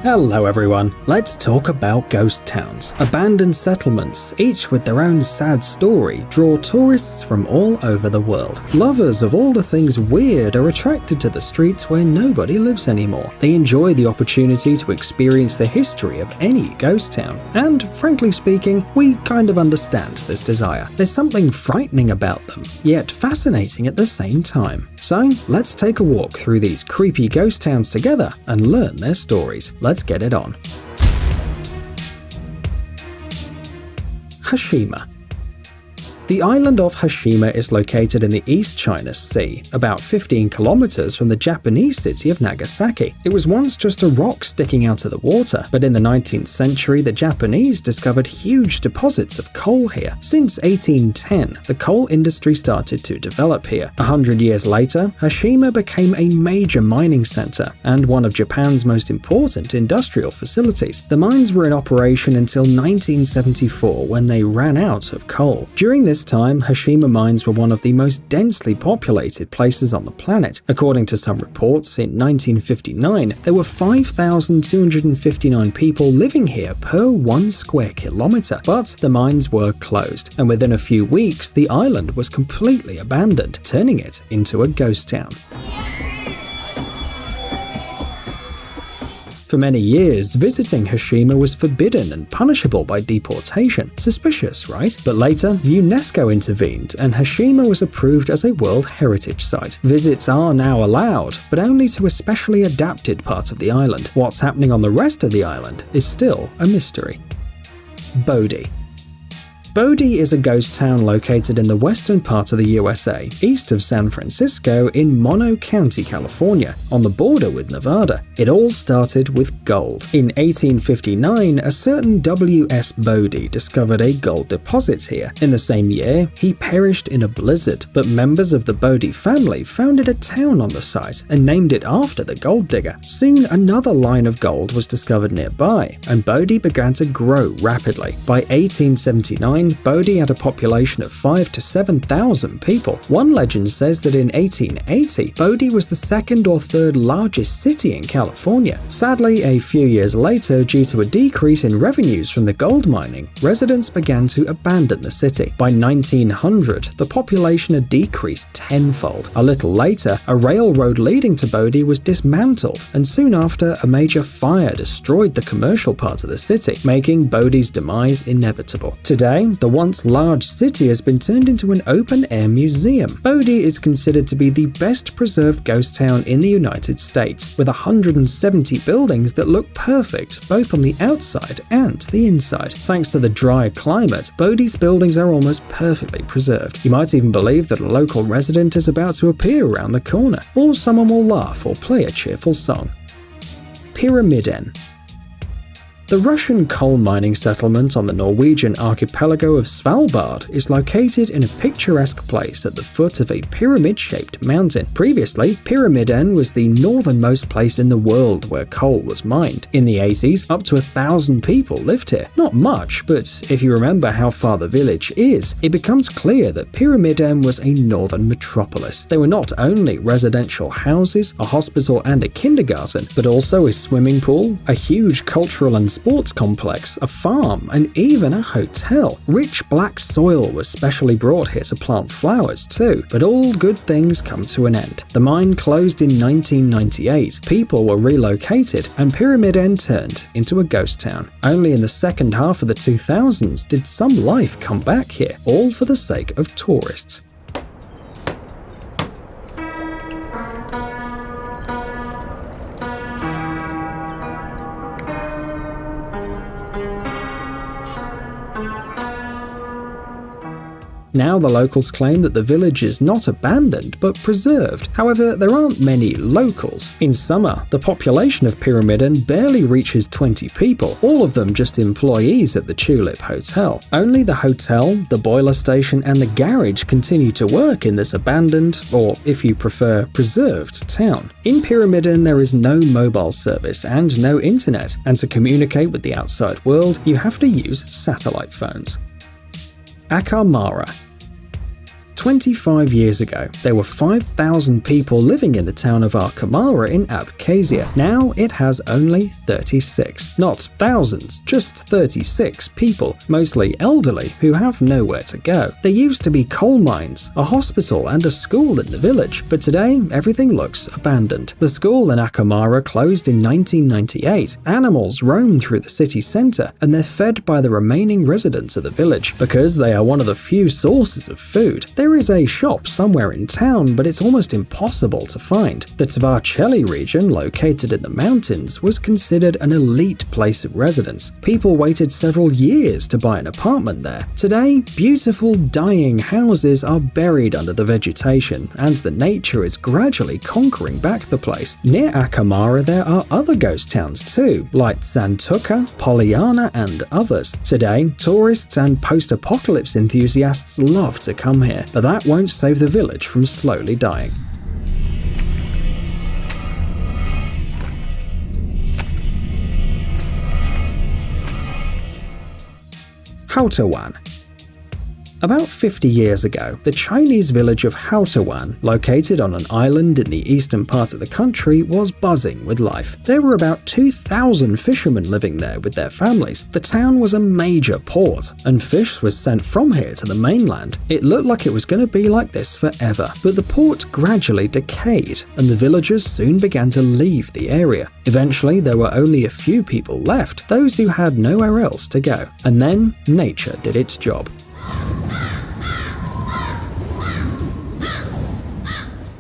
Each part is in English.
Hello everyone, let's talk about ghost towns. Abandoned settlements, each with their own sad story, draw tourists from all over the world. Lovers of all the things weird are attracted to the streets where nobody lives anymore. They enjoy the opportunity to experience the history of any ghost town. And frankly speaking, we kind of understand this desire. There's something frightening about them, yet fascinating at the same time. So let's take a walk through these creepy ghost towns together and learn their stories. Let's get it on. Hashima. The island of Hashima is located in the East China Sea, about 15 kilometers from the Japanese city of Nagasaki. It was once just a rock sticking out of the water, but in the 19th century the Japanese discovered huge deposits of coal here. Since 1810, the coal industry started to develop here. 100 years later, Hashima became a major mining center and one of Japan's most important industrial facilities. The mines were in operation until 1974 when they ran out of coal. During this time, Hashima mines were one of the most densely populated places on the planet. According to some reports, in 1959, there were 5,259 people living here per 1 square kilometer, but the mines were closed, and within a few weeks, the island was completely abandoned, turning it into a ghost town. For many years, visiting Hashima was forbidden and punishable by deportation. Suspicious, right? But later, UNESCO intervened and Hashima was approved as a World Heritage Site. Visits are now allowed, but only to a specially adapted part of the island. What's happening on the rest of the island is still a mystery. Bodie. Bodie is a ghost town located in the western part of the USA, east of San Francisco in Mono County, California, on the border with Nevada. It all started with gold. In 1859, a certain W.S. Bodie discovered a gold deposit here. In the same year, he perished in a blizzard, but members of the Bodie family founded a town on the site and named it after the gold digger. Soon, another line of gold was discovered nearby, and Bodie began to grow rapidly. By 1879, Bodie had a population of 5,000 to 7,000 people. One legend says that in 1880, Bodie was the second or third largest city in California. Sadly, a few years later, due to a decrease in revenues from the gold mining, residents began to abandon the city. By 1900, the population had decreased tenfold. A little later, a railroad leading to Bodie was dismantled, and soon after, a major fire destroyed the commercial part of the city, making Bodie's demise inevitable. Today, the once large city has been turned into an open-air museum. Bodie is considered to be the best preserved ghost town in the United States, with 170 buildings that look perfect both on the outside and the inside. Thanks to the dry climate, Bodie's buildings are almost perfectly preserved. You might even believe that a local resident is about to appear around the corner, or someone will laugh or play a cheerful song. Pyramiden. The Russian coal mining settlement on the Norwegian archipelago of Svalbard is located in a picturesque place at the foot of a pyramid-shaped mountain. Previously, Pyramiden was the northernmost place in the world where coal was mined. In the 80s, up to 1,000 people lived here. Not much, but if you remember how far the village is, it becomes clear that Pyramiden was a northern metropolis. There were not only residential houses, a hospital and a kindergarten, but also a swimming pool, a huge cultural and sports complex, a farm, and even a hotel. Rich black soil was specially brought here to plant flowers too, but all good things come to an end. The mine closed in 1998, people were relocated, and Pyramiden turned into a ghost town. Only in the second half of the 2000s did some life come back here, all for the sake of tourists. Now the locals claim that the village is not abandoned but preserved. However, there aren't many locals. In summer, the population of Pyramiden barely reaches 20 people, all of them just employees at the Tulip Hotel. Only the hotel, the boiler station, and the garage continue to work in this abandoned, or if you prefer, preserved town. In Pyramiden, there is no mobile service and no internet, and to communicate with the outside world, you have to use satellite phones. Akamara. 25 years ago, there were 5,000 people living in the town of Arkamara in Abkhazia. Now it has only 36. Not thousands, just 36 people, mostly elderly, who have nowhere to go. There used to be coal mines, a hospital, and a school in the village, but today everything looks abandoned. The school in Akamara closed in 1998. Animals roam through the city center, and they're fed by the remaining residents of the village because they are one of the few sources of food. There is a shop somewhere in town, but it's almost impossible to find. The Tvarcheli region, located in the mountains, was considered an elite place of residence. People waited several years to buy an apartment there. Today, beautiful, dying houses are buried under the vegetation, and the nature is gradually conquering back the place. Near Akamara, there are other ghost towns too, like Santuka, Polyana, and others. Today, tourists and post-apocalypse enthusiasts love to come here, but that won't save the village from slowly dying. Haotawan. About 50 years ago, the Chinese village of Haotawan, located on an island in the eastern part of the country, was buzzing with life. There were about 2,000 fishermen living there with their families. The town was a major port, and fish was sent from here to the mainland. It looked like it was going to be like this forever, but the port gradually decayed, and the villagers soon began to leave the area. Eventually, there were only a few people left, those who had nowhere else to go. And then, nature did its job.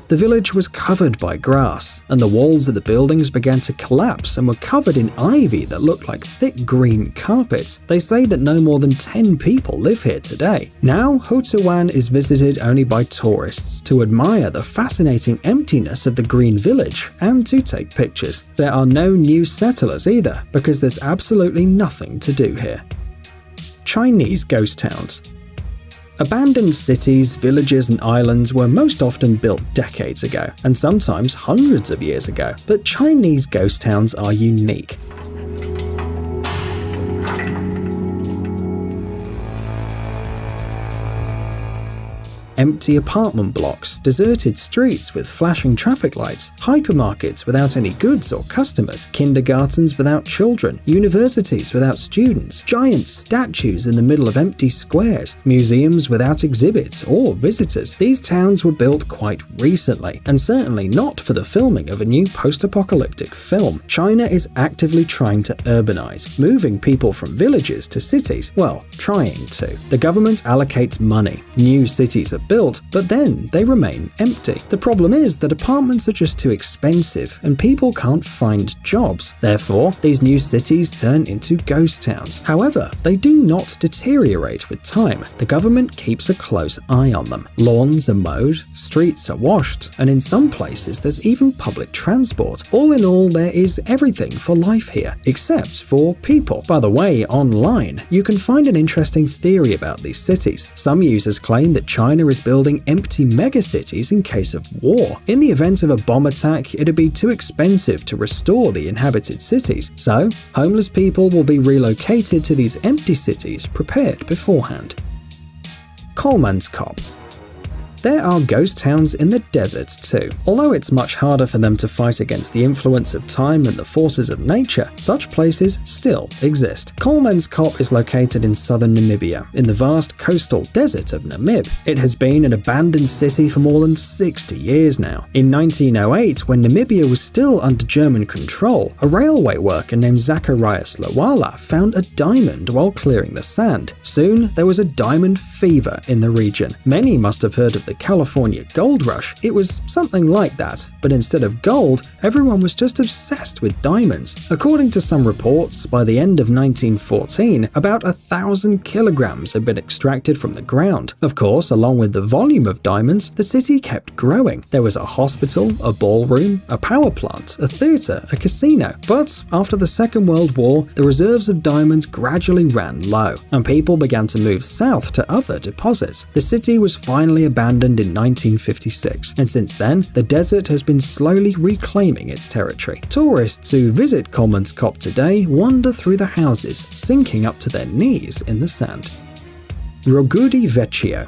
The village was covered by grass, and the walls of the buildings began to collapse and were covered in ivy that looked like thick green carpets. They say that no more than 10 people live here today. Now, Haotawan is visited only by tourists to admire the fascinating emptiness of the green village and to take pictures. There are no new settlers either, because there's absolutely nothing to do here. Chinese ghost towns. Abandoned cities, villages, and islands were most often built decades ago, and sometimes hundreds of years ago, but Chinese ghost towns are unique. Empty apartment blocks, deserted streets with flashing traffic lights, hypermarkets without any goods or customers, kindergartens without children, universities without students, giant statues in the middle of empty squares, museums without exhibits or visitors. These towns were built quite recently, and certainly not for the filming of a new post-apocalyptic film. China is actively trying to urbanize, moving people from villages to cities. Well, trying to. The government allocates money. New cities are built, but then they remain empty. The problem is that apartments are just too expensive and people can't find jobs. Therefore, these new cities turn into ghost towns. However, they do not deteriorate with time. The government keeps a close eye on them. Lawns are mowed, streets are washed, and in some places there's even public transport. All in all, there is everything for life here, except for people. By the way, online, you can find an interesting theory about these cities. Some users claim that China is building empty megacities in case of war. In the event of a bomb attack, it'd be too expensive to restore the inhabited cities, so homeless people will be relocated to these empty cities prepared beforehand. Kolmanskop. There are ghost towns in the desert too. Although it's much harder for them to fight against the influence of time and the forces of nature, such places still exist. Kolmanskop is located in southern Namibia, in the vast coastal desert of Namib. It has been an abandoned city for more than 60 years now. In 1908, when Namibia was still under German control, a railway worker named Zacharias Lawala found a diamond while clearing the sand. Soon, there was a diamond fever in the region. Many must have heard of the California gold rush. It was something like that, but instead of gold, everyone was just obsessed with diamonds. According to some reports, by the end of 1914, about 1,000 kilograms had been extracted from the ground. Of course, along with the volume of diamonds, the city kept growing. There was a hospital, a ballroom, a power plant, a theater, a casino. But after the Second World War, the reserves of diamonds gradually ran low, and people began to move south to other deposits. The city was finally abandoned in 1956, and since then, the desert has been slowly reclaiming its territory. Tourists who visit Kolmanskop today wander through the houses, sinking up to their knees in the sand. Rogudi Vecchio.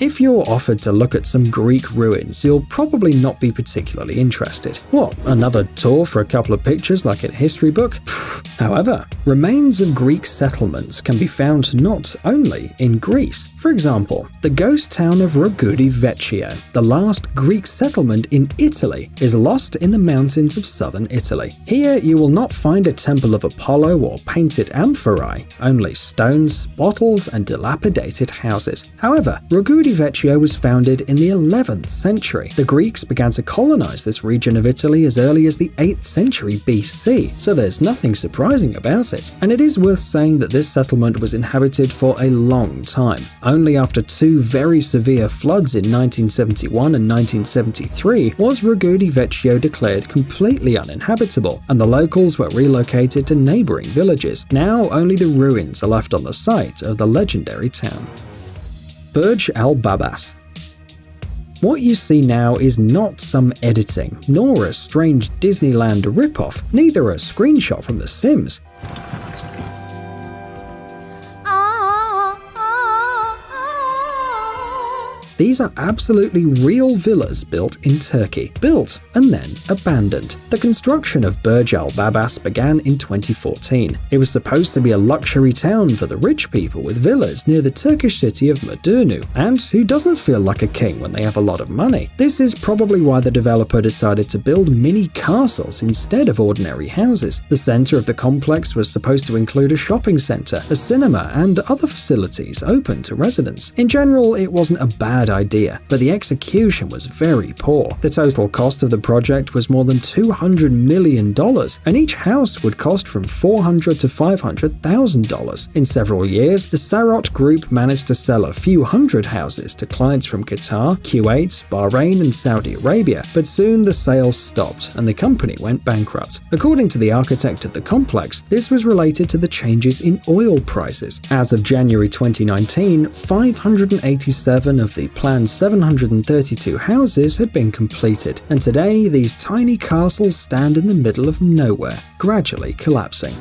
If you're offered to look at some Greek ruins, you'll probably not be particularly interested. What, another tour for a couple of pictures like in a history book? Pfft. However, remains of Greek settlements can be found not only in Greece. For example, the ghost town of Rogudi Vecchio, the last Greek settlement in Italy, is lost in the mountains of southern Italy. Here you will not find a temple of Apollo or painted amphorae, only stones, bottles, and dilapidated houses. However, Rogudi Vecchio was founded in the 11th century. The Greeks began to colonize this region of Italy as early as the 8th century BC, so there's nothing surprising about it. And it is worth saying that this settlement was inhabited for a long time. Only after two very severe floods in 1971 and 1973 was Rogudi Vecchio declared completely uninhabitable, and the locals were relocated to neighboring villages. Now only the ruins are left on the site of the legendary town. Burj Al Babas. What you see now is not some editing, nor a strange Disneyland ripoff, neither a screenshot from The Sims. These are absolutely real villas built in Turkey, built and then abandoned. The construction of Burj Al Babas began in 2014. It was supposed to be a luxury town for the rich people with villas near the Turkish city of Mudurnu, and who doesn't feel like a king when they have a lot of money? This is probably why the developer decided to build mini castles instead of ordinary houses. The center of the complex was supposed to include a shopping center, a cinema, and other facilities open to residents. In general, it wasn't a bad idea, but the execution was very poor. The total cost of the project was more than $200 million, and each house would cost from $400,000 to $500,000. In several years, the Sarot Group managed to sell a few hundred houses to clients from Qatar, Kuwait, Bahrain, and Saudi Arabia, but soon the sales stopped and the company went bankrupt. According to the architect of the complex, this was related to the changes in oil prices. As of January 2019, 587 of the planned 732 houses had been completed, and today these tiny castles stand in the middle of nowhere, gradually collapsing.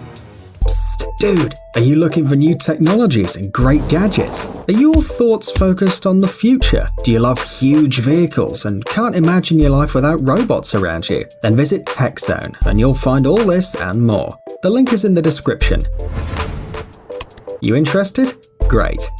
Psst, dude, are you looking for new technologies and great gadgets? Are your thoughts focused on the future? Do you love huge vehicles and can't imagine your life without robots around you? Then visit TechZone and you'll find all this and more. The link is in the description. You interested? Great.